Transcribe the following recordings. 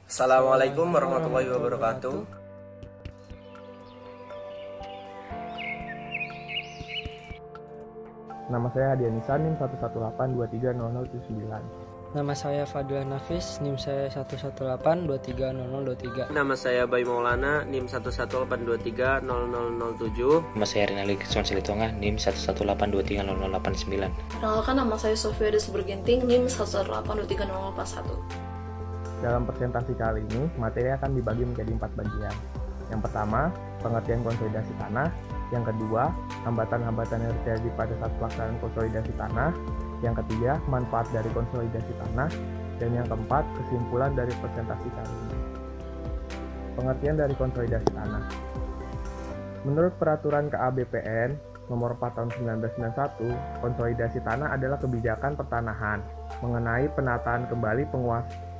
Assalamualaikum warahmatullahi wabarakatuh. Nama saya Hadian Nisa, NIM 118230079. Nama saya Fadila Nafis, NIM saya 118230023. Nama saya Bay Maulana, NIM 118230007. Nama saya Rinaldi Kriston Silitonga, NIM 118230089. Perkenalkan, nama saya Sofia Desberginting, NIM 118230041. Dalam presentasi kali ini, materi akan dibagi menjadi 4 bagian. Yang pertama, pengertian konsolidasi tanah. Yang kedua, hambatan-hambatan yang terjadi pada saat pelaksanaan konsolidasi tanah. Yang ketiga, manfaat dari konsolidasi tanah. Dan yang keempat, kesimpulan dari presentasi kali ini. Pengertian dari konsolidasi tanah. Menurut peraturan KABPN nomor 4 tahun 1991, konsolidasi tanah adalah kebijakan pertanahan mengenai penataan kembali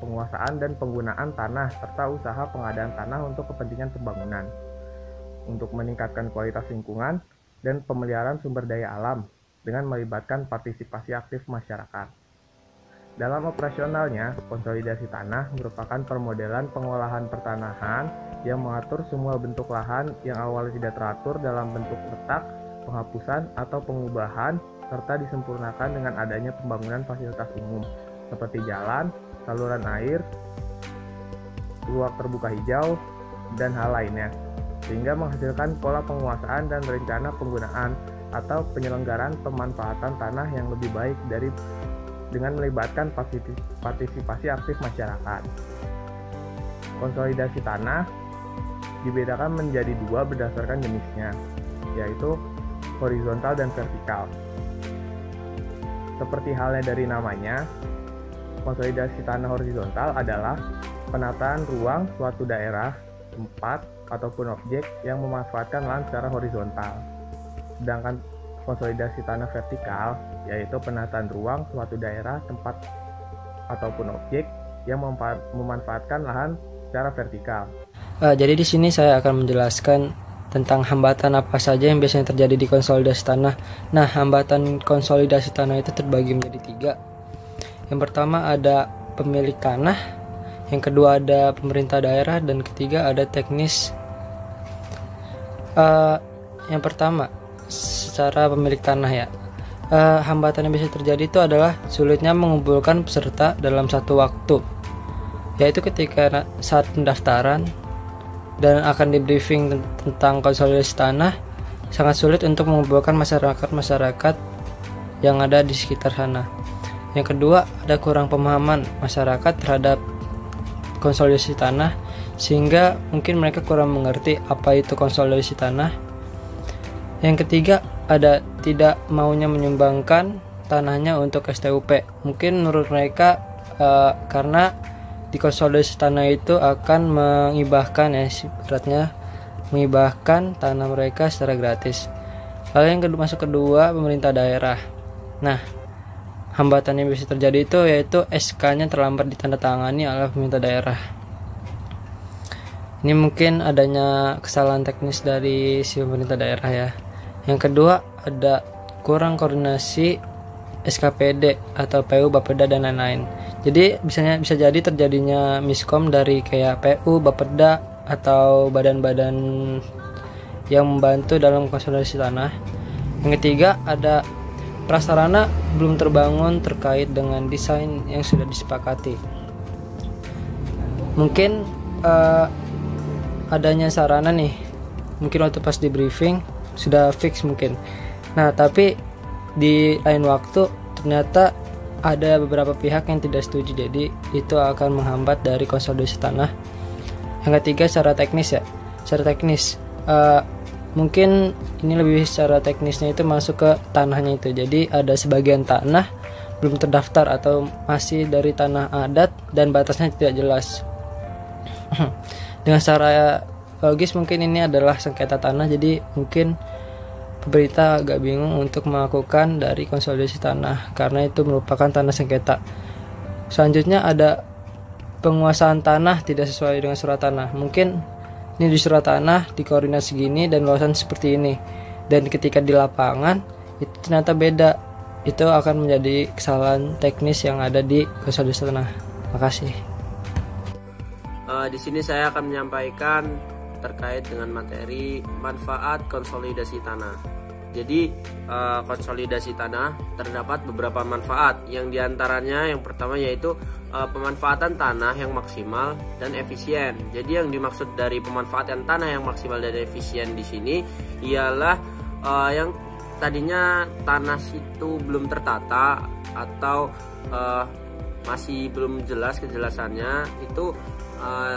penguasaan dan penggunaan tanah serta usaha pengadaan tanah untuk kepentingan pembangunan untuk meningkatkan kualitas lingkungan dan pemeliharaan sumber daya alam dengan melibatkan partisipasi aktif masyarakat. Dalam operasionalnya, konsolidasi tanah merupakan permodelan pengolahan pertanahan yang mengatur semua bentuk lahan yang awalnya tidak teratur dalam bentuk letak, penghapusan atau pengubahan, serta disempurnakan dengan adanya pembangunan fasilitas umum seperti jalan, saluran air, ruang terbuka hijau, dan hal lainnya, sehingga menghasilkan pola penguasaan dan rencana penggunaan atau penyelenggaraan pemanfaatan tanah yang lebih baik dengan melibatkan partisipasi aktif masyarakat. Konsolidasi tanah dibedakan menjadi dua berdasarkan jenisnya, yaitu horizontal dan vertikal. Seperti halnya dari namanya, konsolidasi tanah horizontal adalah penataan ruang suatu daerah, tempat, ataupun objek yang memanfaatkan lahan secara horizontal. Sedangkan konsolidasi tanah vertikal yaitu penataan ruang suatu daerah, tempat, ataupun objek yang memanfaatkan lahan secara vertikal. Jadi di sini saya akan menjelaskan tentang hambatan apa saja yang biasanya terjadi di konsolidasi tanah. Nah, hambatan konsolidasi tanah itu terbagi menjadi 3. Yang pertama ada pemilik tanah, yang kedua ada pemerintah daerah, dan ketiga ada teknis. Yang pertama, secara pemilik tanah ya. Hambatan yang bisa terjadi itu adalah sulitnya mengumpulkan peserta dalam satu waktu, yaitu ketika saat pendaftaran dan akan di briefing tentang konsolidasi tanah, sangat sulit untuk mengumpulkan masyarakat yang ada di sekitar sana. Yang kedua, ada kurang pemahaman masyarakat terhadap konsolidasi tanah, sehingga mungkin mereka kurang mengerti apa itu konsolidasi tanah. Yang ketiga, ada tidak maunya menyumbangkan tanahnya untuk STUP. Mungkin menurut mereka karena di konsolidasi tanah itu akan mengibahkan beratnya mengibahkan tanah mereka secara gratis. Lalu yang kedua, pemerintah daerah. Nah, hambatan yang bisa terjadi itu yaitu SK-nya terlambat ditandatangani oleh pemerintah daerah. Ini mungkin adanya kesalahan teknis dari si pemerintah daerah ya. Yang kedua, ada kurang koordinasi SKPD atau PU, Bapeda, dan lain-lain. Jadi bisa jadi terjadinya miskom dari kayak PU, Bapeda, atau badan-badan yang membantu dalam konsolidasi tanah. Yang ketiga, ada prasarana belum terbangun terkait dengan desain yang sudah disepakati. Mungkin adanya sarana nih, mungkin waktu pas di briefing sudah fix mungkin. Nah, tapi di lain waktu ternyata ada beberapa pihak yang tidak setuju, jadi itu akan menghambat dari konsolidasi tanah. Yang ketiga, secara teknis ya. Secara teknis mungkin ini lebih secara teknisnya itu masuk ke tanahnya itu. Jadi ada sebagian tanah belum terdaftar atau masih dari tanah adat dan batasnya tidak jelas. Dengan secara logis mungkin ini adalah sengketa tanah, jadi mungkin pemerintah agak bingung untuk melakukan dari konsolidasi tanah karena itu merupakan tanah sengketa. Selanjutnya ada penguasaan tanah tidak sesuai dengan surat tanah. Mungkin ini di surat tanah dikoordinasi gini dan luasan seperti ini, dan ketika di lapangan itu ternyata beda. Itu akan menjadi kesalahan teknis yang ada di konsolidasi tanah. Makasih. Di sini saya akan menyampaikan terkait dengan materi manfaat konsolidasi tanah. Jadi konsolidasi tanah terdapat beberapa manfaat, yang diantaranya yang pertama yaitu pemanfaatan tanah yang maksimal dan efisien. Jadi yang dimaksud dari pemanfaatan tanah yang maksimal dan efisien di sini ialah yang tadinya tanah itu belum tertata atau masih belum jelas kejelasannya, itu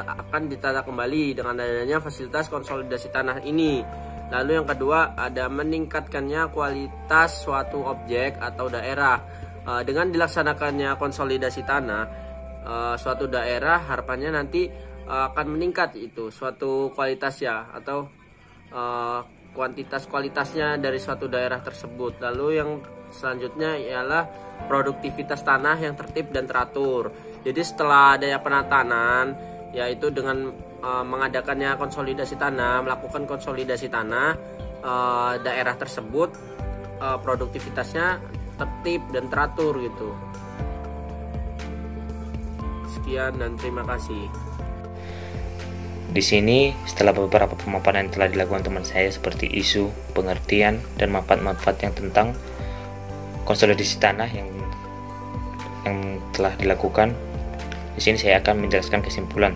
akan ditata kembali dengan adanya fasilitas konsolidasi tanah ini. Lalu yang kedua ada meningkatkannya kualitas suatu objek atau daerah. Dengan dilaksanakannya konsolidasi tanah, suatu daerah harapannya nanti akan meningkat itu suatu kualitasnya atau kualitasnya dari suatu daerah tersebut. Lalu yang selanjutnya ialah produktivitas tanah yang tertib dan teratur. Jadi setelah adanya penatanan, yaitu dengan mengadakannya konsolidasi tanah, melakukan konsolidasi tanah, daerah tersebut produktivitasnya tertib dan teratur gitu. Sekian dan terima kasih. Di sini, setelah beberapa pemaparan yang telah dilakukan teman saya seperti isu, pengertian, dan manfaat-manfaat yang tentang konsolidasi tanah yang telah dilakukan, di sini saya akan menjelaskan kesimpulan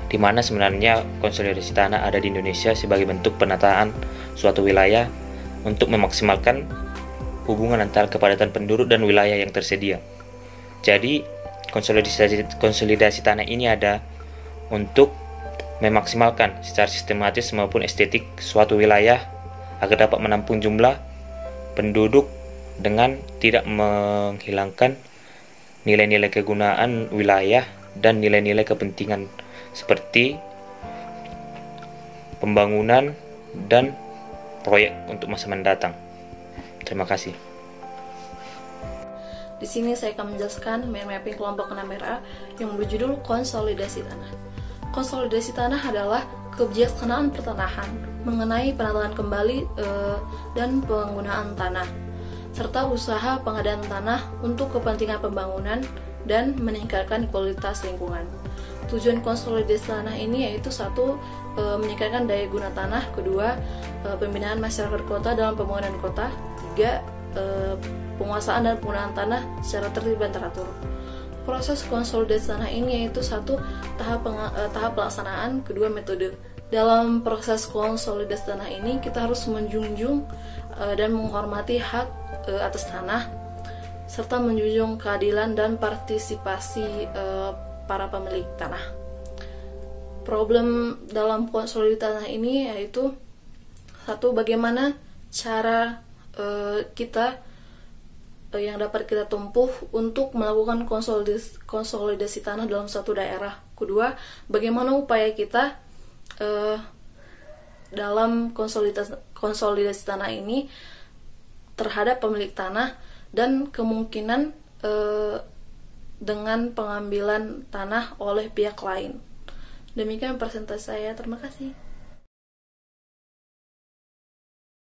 di mana sebenarnya konsolidasi tanah ada di Indonesia sebagai bentuk penataan suatu wilayah untuk memaksimalkan hubungan antara kepadatan penduduk dan wilayah yang tersedia. Jadi, konsolidasi tanah ini ada untuk memaksimalkan secara sistematis maupun estetik suatu wilayah agar dapat menampung jumlah penduduk dengan tidak menghilangkan nilai-nilai kegunaan wilayah dan nilai-nilai kepentingan seperti pembangunan dan proyek untuk masa mendatang. Terima kasih. Di sini saya akan menjelaskan mind mapping kelompok 6RA yang berjudul konsolidasi tanah. Konsolidasi tanah adalah kebijaksanaan pertanahan mengenai penataan kembali dan penggunaan tanah, serta usaha pengadaan tanah untuk kepentingan pembangunan dan meningkatkan kualitas lingkungan. Tujuan konsolidasi tanah ini yaitu satu, meningkatkan daya guna tanah, kedua, pembinaan masyarakat kota dalam pembangunan kota, tiga, penguasaan dan penggunaan tanah secara tertib dan teratur. Proses konsolidasi tanah ini yaitu satu, tahap pelaksanaan, kedua, metode. Dalam proses konsolidasi tanah ini kita harus menjunjung dan menghormati hak atas tanah, serta menjunjung keadilan dan partisipasi para pemilik tanah. Problem dalam konsolidasi tanah ini yaitu satu, bagaimana cara kita yang dapat kita tempuh untuk melakukan konsolidasi tanah dalam suatu daerah. Kedua, bagaimana upaya kita dalam konsolidasi tanah ini terhadap pemilik tanah dan kemungkinan dengan pengambilan tanah oleh pihak lain. Demikian presentasi saya, terima kasih.